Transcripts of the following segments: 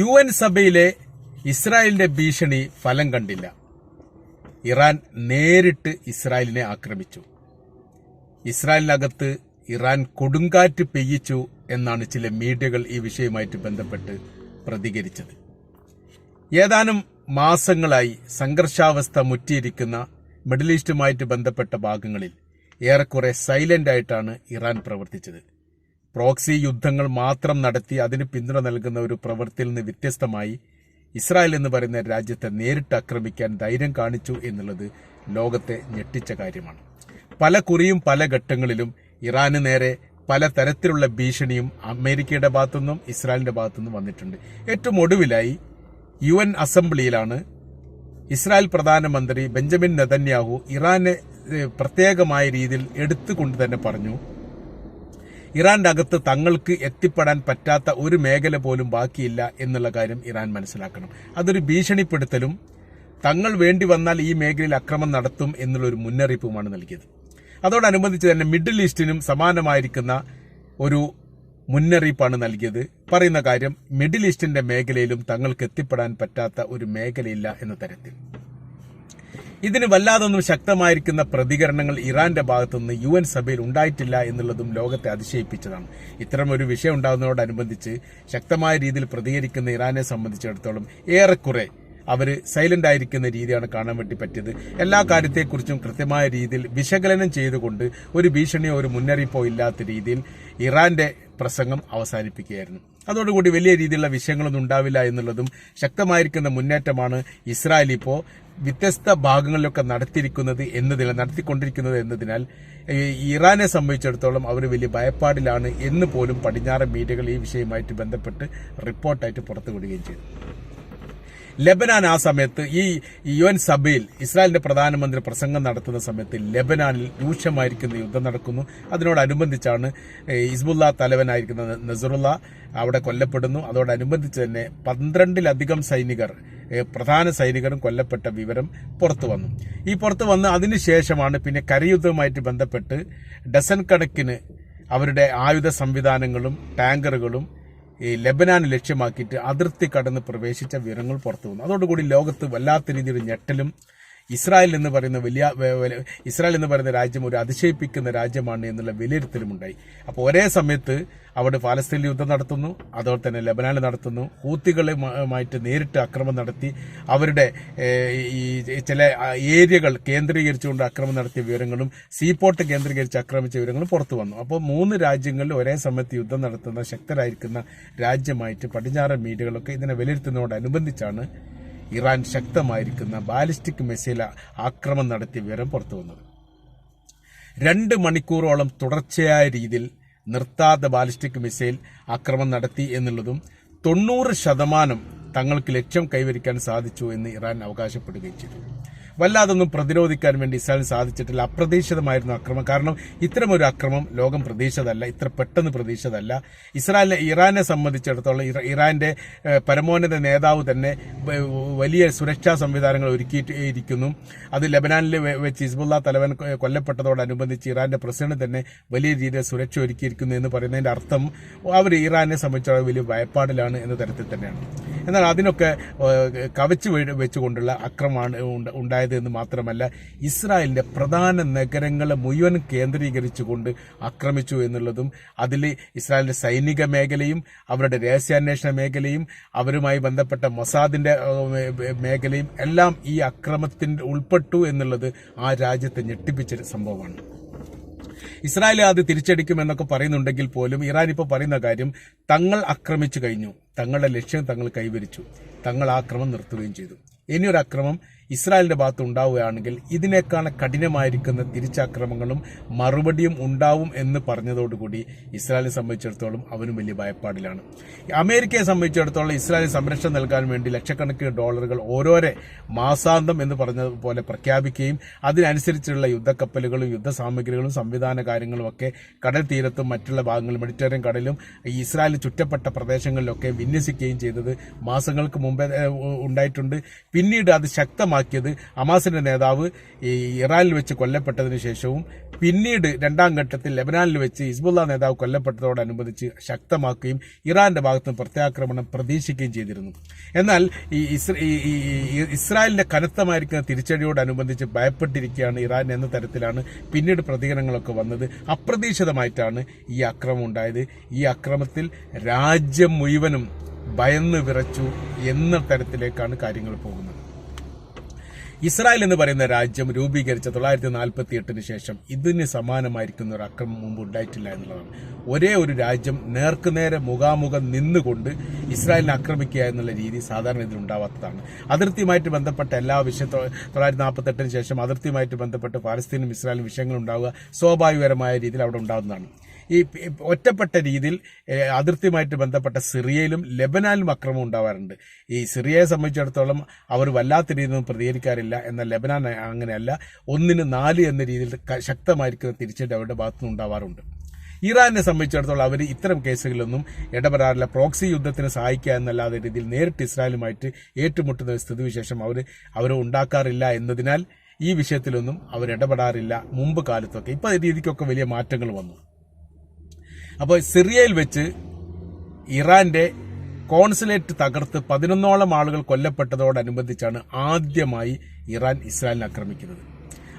UN സഭയിലെ ഇസ്രായേലിന്റെ ഭീഷണി ഫലം കണ്ടില്ല. ഇറാൻ നേരിട്ട് ഇസ്രായേലിനെ ആക്രമിച്ചു. ഇസ്രായേലിനകത്ത് ഇറാൻ കൊടുങ്കാറ്റ് പെയ്യിച്ചു എന്നാണ് ചില മീഡിയകൾ ഈ വിഷയവുമായിട്ട് ബന്ധപ്പെട്ട് പ്രതികരിച്ചത്. ഏതാനും മാസങ്ങളായി സംഘർഷാവസ്ഥ മുറ്റിയിരിക്കുന്ന മിഡിൽ ഈസ്റ്റുമായിട്ട് ബന്ധപ്പെട്ട ഭാഗങ്ങളിൽ ഏറെക്കുറെ സൈലന്റ് ആയിട്ടാണ് ഇറാൻ പ്രവർത്തിച്ചത്. പ്രോക്സി യുദ്ധങ്ങൾ മാത്രം നടത്തി അതിന് പിന്തുണ നൽകുന്ന ഒരു പ്രവൃത്തിയിൽ നിന്ന് വ്യത്യസ്തമായി ഇസ്രായേൽ എന്ന് പറയുന്ന രാജ്യത്തെ നേരിട്ട് ആക്രമിക്കാൻ ധൈര്യം കാണിച്ചു എന്നുള്ളത് ലോകത്തെ ഞെട്ടിച്ച കാര്യമാണ്. പല കുറിയും പല ഘട്ടങ്ങളിലും ഇറാന് നേരെ പല തരത്തിലുള്ള ഭീഷണിയും അമേരിക്കയുടെ ഭാഗത്തുനിന്നും ഇസ്രായേലിന്റെ ഭാഗത്തുനിന്നും വന്നിട്ടുണ്ട്. ഏറ്റവും ഒടുവിലായി UN അസംബ്ലിയിലാണ് ഇസ്രായേൽ പ്രധാനമന്ത്രി ബെഞ്ചമിൻ നെതന്യാഹു ഇറാനെ പ്രത്യേകമായ രീതിയിൽ എടുത്തുകൊണ്ട് തന്നെ പറഞ്ഞു, ഇറാന്റെ അകത്ത് തങ്ങൾക്ക് എത്തിപ്പെടാൻ പറ്റാത്ത ഒരു മേഖല പോലും ബാക്കിയില്ല എന്നുള്ള കാര്യം ഇറാൻ മനസ്സിലാക്കണം. അതൊരു ഭീഷണിപ്പെടുത്തലും തങ്ങൾ വേണ്ടി വന്നാൽ ഈ മേഖലയിൽ അക്രമം നടത്തും എന്നുള്ളൊരു മുന്നറിയിപ്പുമാണ് നൽകിയത്. അതോടനുബന്ധിച്ച് തന്നെ മിഡിൽ ഈസ്റ്റിനും സമാനമായിരിക്കുന്ന ഒരു മുന്നറിയിപ്പാണ് നൽകിയത്. പറയുന്ന കാര്യം, മിഡിൽ ഈസ്റ്റിന്റെ മേഖലയിലും തങ്ങൾക്ക് എത്തിപ്പെടാൻ പറ്റാത്ത ഒരു മേഖലയില്ല എന്ന തരത്തിൽ. ഇതിന് വല്ലാതൊന്നും ശക്തമായിരിക്കുന്ന പ്രതികരണങ്ങൾ ഇറാന്റെ ഭാഗത്തുനിന്ന് UN സഭയിൽ ഉണ്ടായിട്ടില്ല എന്നുള്ളതും ലോകത്തെ അതിശയിപ്പിച്ചതാണ്. ഇത്തരം ഒരു വിഷയം ഉണ്ടാകുന്നതോടനുബന്ധിച്ച് ശക്തമായ രീതിയിൽ പ്രതികരിക്കുന്ന ഇറാനെ സംബന്ധിച്ചിടത്തോളം ഏറെക്കുറെ അവർ സൈലന്റ് ആയിരിക്കുന്ന രീതിയാണ് കാണാൻ വേണ്ടി പറ്റിയത്. എല്ലാ കാര്യത്തെക്കുറിച്ചും കൃത്യമായ രീതിയിൽ വിശകലനം ചെയ്തുകൊണ്ട് ഒരു ഭീഷണിയോ ഒരു മുന്നറിയിപ്പോ ഇല്ലാത്ത രീതിയിൽ ഇറാന്റെ പ്രസംഗം അവസാനിപ്പിക്കുകയായിരുന്നു. അതോടുകൂടി വലിയ രീതിയിലുള്ള വിഷയങ്ങളൊന്നും ഉണ്ടാവില്ല എന്നുള്ളതും ശക്തമായിരിക്കുന്ന മുന്നേറ്റമാണ് ഇസ്രായേൽ ഇപ്പോൾ വ്യത്യസ്ത ഭാഗങ്ങളിലൊക്കെ നടത്തിക്കൊണ്ടിരിക്കുന്നത് എന്നതിനാൽ ഇറാനെ സംബന്ധിച്ചിടത്തോളം അവർ വലിയ ഭയപ്പാടിലാണ് എന്ന് പോലും പടിഞ്ഞാറൻ മീഡിയകൾ ഈ വിഷയവുമായിട്ട് ബന്ധപ്പെട്ട് റിപ്പോർട്ടായിട്ട് പുറത്തുവിടുകയും ചെയ്തു. ലെബനാൻ ആ സമയത്ത് ഈ UN സഭയിൽ ഇസ്രായേലിന്റെ പ്രധാനമന്ത്രി പ്രസംഗം നടത്തുന്ന സമയത്ത് ലെബനാനിൽ രൂക്ഷമായിരിക്കുന്ന യുദ്ധം നടക്കുന്നു. അതിനോടനുബന്ധിച്ചാണ് ഹിസ്ബുള്ള തലവനായിരിക്കുന്ന നസറുള്ള അവിടെ കൊല്ലപ്പെടുന്നു. അതോടനുബന്ധിച്ച് തന്നെ 12-ലധികം പ്രധാന സൈനികരും കൊല്ലപ്പെട്ട വിവരം പുറത്തു വന്നു. പുറത്തു വന്ന് അതിനുശേഷമാണ് പിന്നെ കരയുദ്ധവുമായിട്ട് ബന്ധപ്പെട്ട് ഡസൻ കണക്കിന് അവരുടെ ആയുധ സംവിധാനങ്ങളും ടാങ്കറുകളും ലെബനാൻ ലക്ഷ്യമാക്കിയിട്ട് അതിർത്തി കടന്ന് പ്രവേശിച്ച വിവരങ്ങൾ പുറത്തു വന്നു. അതോടുകൂടി ലോകത്ത് വല്ലാത്ത രീതിയിൽ ഞെട്ടലും ഇസ്രായേൽ എന്ന് പറയുന്ന രാജ്യം ഒരു അതിശയിപ്പിക്കുന്ന രാജ്യമാണ് എന്നുള്ള വിലയിരുത്തലുമുണ്ടായി. അപ്പോൾ ഒരേ സമയത്ത് അവിടെ ഫലസ്തീനിൽ യുദ്ധം നടത്തുന്നു, അതുപോലെ തന്നെ ലെബനാനിൽ നടത്തുന്നു, ഹൂത്തികളുമായിട്ട് നേരിട്ട് ആക്രമണം നടത്തി അവരുടെ ഈ ചില ഏരിയകൾ കേന്ദ്രീകരിച്ചുകൊണ്ട് ആക്രമണം നടത്തിയ വിവരങ്ങളും സീപോർട്ട് കേന്ദ്രീകരിച്ച് ആക്രമിച്ച വിവരങ്ങളും പുറത്തു വന്നു. അപ്പോൾ 3 രാജ്യങ്ങളിൽ ഒരേ സമയത്ത് യുദ്ധം നടത്തുന്ന ശക്തരായിരിക്കുന്ന രാജ്യമായിട്ട് പടിഞ്ഞാറൻ മീഡിയകളൊക്കെ ഇതിനെ വിലയിരുത്തുന്നതോടനുബന്ധിച്ചാണ് ഇറാൻ ശക്തമായിരിക്കുന്ന ബാലിസ്റ്റിക് മിസൈൽ ആക്രമണം നടത്തിയ വിവരം പുറത്തു വന്നത്. 2 മണിക്കൂറോളം തുടർച്ചയായ രീതിയിൽ നിർത്താതെ ബാലിസ്റ്റിക് മിസൈൽ ആക്രമണം നടത്തി എന്നുള്ളതും 90% തങ്ങൾക്ക് ലക്ഷ്യം കൈവരിക്കാൻ സാധിച്ചു എന്ന് ഇറാൻ അവകാശപ്പെടുകയും ചെയ്തു. വല്ലാതൊന്നും പ്രതിരോധിക്കാൻ വേണ്ടി ഇസ്രായേലിന് സാധിച്ചിട്ടില്ല. അപ്രതീക്ഷിതമായിരുന്നു ആക്രമണം. കാരണം ഇത്തരമൊരു ആക്രമണം ലോകം പ്രതീക്ഷിച്ചതല്ല, ഇത്ര പെട്ടെന്ന് പ്രതീക്ഷിച്ചതല്ല. ഇറാനെ സംബന്ധിച്ചിടത്തോളം ഇറാന്റെ പരമോന്നത നേതാവ് തന്നെ വലിയ സുരക്ഷാ സംവിധാനങ്ങൾ ഒരുക്കിയിരിക്കുന്നു. അത് ലെബനാനിൽ വെച്ച് ഹിസ്ബുള്ള തലവൻ കൊല്ലപ്പെട്ടതോടനുബന്ധിച്ച് ഇറാന്റെ പ്രസിഡന്റ് തന്നെ വലിയ രീതിയിൽ സുരക്ഷ ഒരുക്കിയിരിക്കുന്നു എന്ന് പറയുന്നതിന്റെ അർത്ഥം അവർ ഇറാനെ സംബന്ധിച്ചിടത്തോളം വലിയ ഭയപ്പാടിലാണ് എന്ന തരത്തിൽ തന്നെയാണ്. എന്നാൽ അതിനൊക്കെ കവച്ചു വെച്ചുകൊണ്ടുള്ള ആക്രമണമാണ് ഉണ്ടായത് എന്ന് മാത്രമല്ല, ഇസ്രായേലിന്റെ പ്രധാന നഗരങ്ങളെ മുഴുവൻ കേന്ദ്രീകരിച്ചുകൊണ്ട് ആക്രമിച്ചു എന്നുള്ളതും അതിൽ ഇസ്രായേലിന്റെ സൈനിക മേഖലയും അവരുടെ രഹസ്യാന്വേഷണ മേഖലയും അവരുമായി ബന്ധപ്പെട്ട മൊസാദിന്റെ മേഖലയും എല്ലാം ഈ അക്രമത്തിൽ ഉൾപ്പെട്ടു എന്നുള്ളത് ആ രാജ്യത്തെ ഞെട്ടിപ്പിച്ച സംഭവമാണ്. ഇസ്രായേൽ അത് തിരിച്ചടിക്കുമെന്നൊക്കെ പറയുന്നുണ്ടെങ്കിൽ പോലും ഇറാൻ ഇപ്പോൾ പറയുന്ന കാര്യം, തങ്ങൾ ആക്രമിച്ചു കഴിഞ്ഞു, തങ്ങളുടെ ലക്ഷ്യം തങ്ങൾ കൈവരിച്ചു, തങ്ങൾ ആക്രമണം നിർത്തുകയും ചെയ്തു. ഇനിയൊരു ആക്രമണം ഇസ്രായേലിന്റെ ഭാഗത്ത് ഉണ്ടാവുകയാണെങ്കിൽ ഇതിനേക്കാൾ കഠിനമായിരിക്കുന്ന തിരിച്ചാക്രമണങ്ങളും മറുപടിയും ഉണ്ടാവും എന്ന് പറഞ്ഞതോടുകൂടി ഇസ്രായേലിനെ സംബന്ധിച്ചിടത്തോളം അവനും വലിയ ഭയപ്പാടിലാണ്. അമേരിക്കയെ സംബന്ധിച്ചിടത്തോളം ഇസ്രായേലിന് സംരക്ഷണം നൽകാൻ വേണ്ടി ലക്ഷക്കണക്കിന് ഡോളറുകൾ ഓരോരോ മാസാന്തം എന്ന് പറഞ്ഞതുപോലെ പ്രഖ്യാപിക്കുകയും അതിനനുസരിച്ചുള്ള യുദ്ധക്കപ്പലുകളും യുദ്ധസാമഗ്രികളും സംവിധാന കാര്യങ്ങളും ഒക്കെ കടൽ തീരത്തും മറ്റുള്ള ഭാഗങ്ങളും മെഡിറ്ററേനിയൻ കടലിലും ഇസ്രായേലിന് ചുറ്റപ്പെട്ട പ്രദേശങ്ങളിലൊക്കെ വിന്യസിക്കുകയും ചെയ്തത് മാസങ്ങൾക്ക് മുമ്പേ ഉണ്ടായിട്ടുണ്ട്. പിന്നീട് അത് ശക്തമാക്കിയത് ഹമാസിന്റെ നേതാവ് ഇറാനിൽ വെച്ച് കൊല്ലപ്പെട്ടതിന് ശേഷവും പിന്നീട് രണ്ടാം ഘട്ടത്തിൽ ലെബനാനിൽ വെച്ച് ഹിസ്ബുള്ള നേതാവ് കൊല്ലപ്പെട്ടതോടനുബന്ധിച്ച് ശക്തമാക്കുകയും ഇറാന്റെ ഭാഗത്തുനിന്ന് പ്രത്യാക്രമണം പ്രതീക്ഷിക്കുകയും ചെയ്തിരുന്നു. എന്നാൽ ഈ ഇസ്രായേലിന്റെ കനത്തമായിരിക്കുന്ന തിരിച്ചടിയോടനുബന്ധിച്ച് ഭയപ്പെട്ടിരിക്കുകയാണ് ഇറാൻ എന്ന തരത്തിലാണ് പിന്നീട് പ്രതികരണങ്ങളൊക്കെ വന്നത്. അപ്രതീക്ഷിതമായിട്ടാണ് ഈ അക്രമം ഉണ്ടായത്. ഈ അക്രമത്തിൽ രാജ്യം മുഴുവനും ഭയന്ന് വിറച്ചു എന്ന തരത്തിലേക്കാണ് കാര്യങ്ങൾ പോകുന്നത്. ഇസ്രായേൽ എന്ന് പറയുന്ന രാജ്യം രൂപീകരിച്ച 1948 ശേഷം ഇതിന് സമാനമായിരിക്കുന്ന ഒരു അക്രമം മുമ്പ് ഉണ്ടായിട്ടില്ല എന്നുള്ളതാണ്. ഒരേ ഒരു രാജ്യം നേർക്കുനേരെ മുഖാമുഖം നിന്നുകൊണ്ട് ഇസ്രായേലിനെ ആക്രമിക്കുക എന്നുള്ള രീതി സാധാരണ ഇതിൽ ഉണ്ടാവാത്തതാണ്. അതിർത്തിയുമായിട്ട് ബന്ധപ്പെട്ട എല്ലാ വിഷയം 1948 ശേഷം അതിർത്തിയുമായിട്ട് ബന്ധപ്പെട്ട് പാലസ്തീനും ഇസ്രായേലും വിഷയങ്ങൾ ഉണ്ടാവുക സ്വാഭാവികപരമായ രീതിയിൽ അവിടെ ഉണ്ടാകുന്നതാണ്. ഈ ഒറ്റപ്പെട്ട രീതിയിൽ അതിർത്തിയുമായിട്ട് ബന്ധപ്പെട്ട സിറിയയിലും ലെബനാനിലും അക്രമം ഉണ്ടാവാറുണ്ട്. ഈ സിറിയയെ സംബന്ധിച്ചിടത്തോളം അവർ വല്ലാത്ത രീതിയിലൊന്നും പ്രതികരിക്കാറില്ല. എന്നാൽ ലെബനാൻ അങ്ങനെയല്ല, 1-4 എന്ന രീതിയിൽ ശക്തമായിരിക്കുന്ന തിരിച്ചടി അവരുടെ ഭാഗത്തുനിന്ന് ഉണ്ടാവാറുണ്ട്. ഇറാനെ സംബന്ധിച്ചിടത്തോളം അവർ ഇത്തരം കേസുകളിലൊന്നും ഇടപെടാറില്ല. പ്രോക്സി യുദ്ധത്തിന് സഹായിക്കുക എന്നല്ലാതെ രീതിയിൽ നേരിട്ട് ഇസ്രായേലുമായിട്ട് ഏറ്റുമുട്ടുന്ന സ്ഥിതിവിശേഷം അവർ ഉണ്ടാക്കാറില്ല എന്നതിനാൽ ഈ വിഷയത്തിലൊന്നും അവർ ഇടപെടാറില്ല. മുമ്പ് കാലത്തൊക്കെ ഇപ്പൊ രീതിക്കൊക്കെ വലിയ മാറ്റങ്ങൾ വന്നു. അപ്പോൾ സിറിയയിൽ വെച്ച് ഇറാന്റെ കോൺസുലേറ്റ് തകർത്ത് 11ഓളം ആളുകൾ കൊല്ലപ്പെട്ടതോടനുബന്ധിച്ചാണ് ആദ്യമായി ഇറാൻ ഇസ്രായേലിനെ ആക്രമിക്കുന്നത്.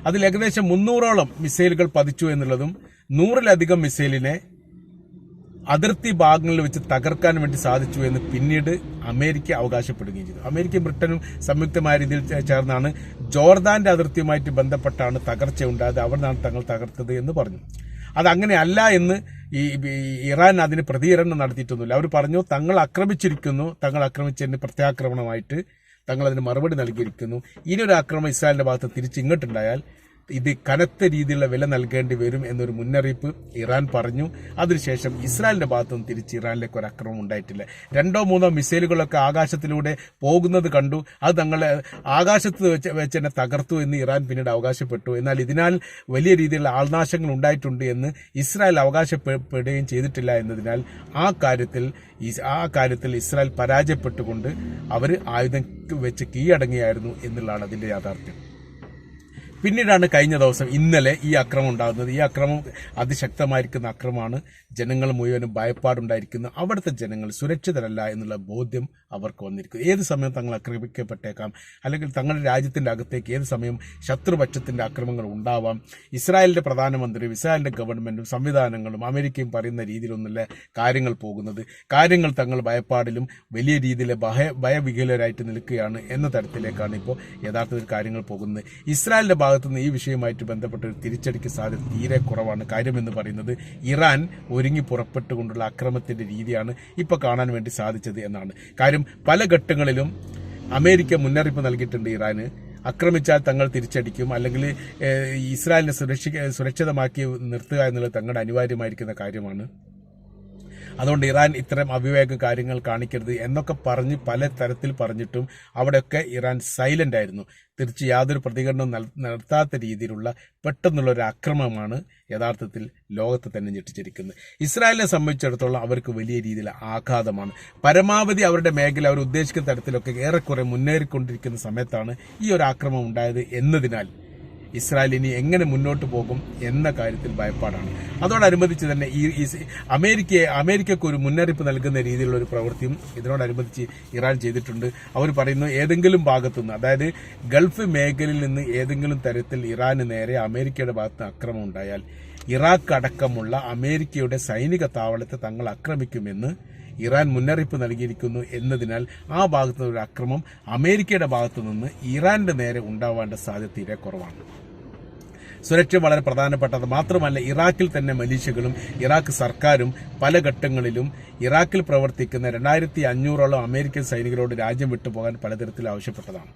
അതിൽ ഏകദേശം 300ഓളം മിസൈലുകൾ പതിച്ചു എന്നുള്ളതും 100-ലധികം മിസൈലിനെ അതിർത്തി ഭാഗങ്ങളിൽ വെച്ച് തകർക്കാൻ വേണ്ടി സാധിച്ചു എന്ന് പിന്നീട് അമേരിക്ക അവകാശപ്പെടുകയും ചെയ്തു. അമേരിക്കയും ബ്രിട്ടനും സംയുക്തമായ രീതിയിൽ ചേർന്നാണ് ജോർദാന്റെ അതിർത്തിയുമായിട്ട് ബന്ധപ്പെട്ടാണ് തകർച്ച ഉണ്ടായത്, അവിടെയാണ് തങ്ങൾ തകർത്തത് എന്ന് പറഞ്ഞു. അതങ്ങനെയല്ല എന്ന് ഈ ഇറാൻ അതിന് പ്രതികരണം നടത്തിയിട്ടൊന്നുമില്ല. അവർ പറഞ്ഞു തങ്ങൾ ആക്രമിച്ചിരിക്കുന്നു, തങ്ങൾ ആക്രമിച്ചതിന് പ്രത്യാക്രമണമായിട്ട് തങ്ങൾ അതിന് മറുപടി നൽകിയിരിക്കുന്നു. ഇനിയൊരു ആക്രമണം ഇസ്രായേലിന്റെ ഭാഗത്ത് തിരിച്ചിങ്ങോട്ടുണ്ടായാൽ ഇത് കനത്ത രീതിയിലുള്ള വില നൽകേണ്ടി വരും എന്നൊരു മുന്നറിയിപ്പ് ഇറാൻ പറഞ്ഞു. അതിനുശേഷം ഇസ്രായേലിന്റെ ഭാഗത്തുനിന്ന് തിരിച്ച് ഇറാനിലേക്ക് ഒരു ആക്രമണം ഉണ്ടായിട്ടില്ല. 2-3 മിസൈലുകളൊക്കെ ആകാശത്തിലൂടെ പോകുന്നത് കണ്ടു. അത് തങ്ങളെ ആകാശത്ത് വെച്ച് തന്നെ തകർത്തു എന്ന് ഇറാൻ പിന്നീട് അവകാശപ്പെട്ടു. എന്നാൽ ഇതിനാൽ വലിയ രീതിയിലുള്ള ആൾനാശങ്ങൾ ഉണ്ടായിട്ടുണ്ട് എന്ന് ഇസ്രായേൽ അവകാശപ്പെടുകയും ചെയ്തിട്ടില്ല എന്നതിനാൽ ആ കാര്യത്തിൽ ഇസ്രായേൽ പരാജയപ്പെട്ടുകൊണ്ട് അവർ ആയുധം വെച്ച് കീഴടങ്ങിയായിരുന്നു എന്നുള്ളതാണ് അതിന്റെ യാഥാർത്ഥ്യം. പിന്നീടാണ് കഴിഞ്ഞ ദിവസം ഇന്നലെ ഈ അക്രമം ഉണ്ടാകുന്നത്. ഈ അക്രമം അതിശക്തമായിരിക്കുന്ന അക്രമമാണ്. ജനങ്ങൾ മുഴുവനും ഭയപ്പാടുണ്ടായിരിക്കുന്നു. അവിടുത്തെ ജനങ്ങൾ സുരക്ഷിതരല്ല എന്നുള്ള ബോധ്യം അവർക്ക് വന്നിരിക്കുന്നു. ഏത് സമയം തങ്ങൾ ആക്രമിക്കപ്പെട്ടേക്കാം, അല്ലെങ്കിൽ തങ്ങളുടെ രാജ്യത്തിന്റെ അകത്തേക്ക് ഏത് സമയം ശത്രുപക്ഷത്തിന്റെ അക്രമങ്ങൾ ഉണ്ടാവാം. ഇസ്രായേലിന്റെ പ്രധാനമന്ത്രിയും ഇസ്രായേലിന്റെ ഗവൺമെന്റും സംവിധാനങ്ങളും അമേരിക്കയും പറയുന്ന രീതിയിലൊന്നുമില്ല കാര്യങ്ങൾ പോകുന്നത്. കാര്യങ്ങൾ തങ്ങൾ ഭയപ്പാടിലും വലിയ രീതിയിൽ ഭയവികലരായിട്ട് നിൽക്കുകയാണ് എന്ന തരത്തിലേക്കാണ് ഇപ്പോൾ യഥാർത്ഥത്തിൽ കാര്യങ്ങൾ പോകുന്നത്. ഇസ്രായേലിന്റെ ഭാഗത്തുനിന്ന് ഈ വിഷയവുമായിട്ട് ബന്ധപ്പെട്ട ഒരു തിരിച്ചടിക്ക് സാധ്യത തീരെ കുറവാണ്. കാര്യമെന്ന് പറയുന്നത് ഇറാൻ ഒരുങ്ങി പുറപ്പെട്ടുകൊണ്ടുള്ള അക്രമത്തിന്റെ രീതിയാണ് ഇപ്പോൾ കാണാൻ വേണ്ടി സാധിച്ചത് എന്നാണ്. കാര്യം പല ഘട്ടങ്ങളിലും അമേരിക്ക മുന്നറിയിപ്പ് നൽകിയിട്ടുണ്ട് ഇറാന്. ആക്രമിച്ചാൽ തങ്ങൾ തിരിച്ചടിക്കും, അല്ലെങ്കിൽ ഇസ്രായേലിനെ സുരക്ഷിതമാക്കി നിർത്തുക എന്നുള്ളത് തങ്ങളുടെ അനിവാര്യമായിരിക്കുന്ന കാര്യമാണ്. അതുകൊണ്ട് ഇറാൻ ഇത്തരം അവിവേക കാര്യങ്ങൾ കാണിക്കരുത് എന്നൊക്കെ പറഞ്ഞ് പല തരത്തിൽ പറഞ്ഞിട്ടും അവിടെയൊക്കെ ഇറാൻ സൈലന്റ് ആയിരുന്നു. തിരിച്ച് യാതൊരു പ്രതികരണവും നടത്താത്ത രീതിയിലുള്ള പെട്ടെന്നുള്ളൊരു ആക്രമണമാണ് യഥാർത്ഥത്തിൽ ലോകത്തെ തന്നെ ഞെട്ടിച്ചിരിക്കുന്നത്. ഇസ്രായേലിനെ സംബന്ധിച്ചിടത്തോളം അവർക്ക് വലിയ രീതിയിൽ ആഘാതമാണ്. പരമാവധി അവരുടെ മേഖല അവർ ഉദ്ദേശിക്കുന്ന തരത്തിലൊക്കെ ഏറെക്കുറെ മുന്നേറിക്കൊണ്ടിരിക്കുന്ന സമയത്താണ് ഈ ഒരു ആക്രമണം ഉണ്ടായത് എന്നതിനാൽ ഇസ്രായേൽ ഇനി എങ്ങനെ മുന്നോട്ട് പോകും എന്ന കാര്യത്തിൽ ഭയപ്പാടാണ്. അതോടനുബന്ധിച്ച് തന്നെ ഈ അമേരിക്കയ്ക്ക് ഒരു മുന്നറിയിപ്പ് നൽകുന്ന രീതിയിലുള്ള ഒരു പ്രവൃത്തിയും ഇതിനോടനുബന്ധിച്ച് ഇറാൻ ചെയ്തിട്ടുണ്ട്. അവർ പറയുന്നു ഏതെങ്കിലും ഭാഗത്തുനിന്ന്, അതായത് ഗൾഫ് മേഖലയിൽ നിന്ന് ഏതെങ്കിലും തരത്തിൽ ഇറാന് നേരെ അമേരിക്കയുടെ ഭാഗത്ത് ആക്രമണം ഉണ്ടായാൽ ഇറാഖ് അടക്കമുള്ള അമേരിക്കയുടെ സൈനിക താവളത്തെ തങ്ങൾ ആക്രമിക്കുമെന്ന് ഇറാൻ മുന്നറിയിപ്പ് നൽകിയിരിക്കുന്നു എന്നതിനാൽ ആ ഭാഗത്തുനിന്ന് ഒരു അക്രമം അമേരിക്കയുടെ ഭാഗത്തുനിന്ന് ഇറാന്റെ നേരെ ഉണ്ടാവേണ്ട സാധ്യത തീരെ കുറവാണ്. സുരക്ഷ വളരെ പ്രധാനപ്പെട്ടത് മാത്രമല്ല, ഇറാഖിൽ തന്നെ മലീഷ്യകളും ഇറാഖ് സർക്കാരും പല ഘട്ടങ്ങളിലും ഇറാഖിൽ പ്രവർത്തിക്കുന്ന 2500ഓളം അമേരിക്കൻ സൈനികരോട് രാജ്യം വിട്ടുപോകാൻ പലതരത്തിൽ ആവശ്യപ്പെട്ടതാണ്.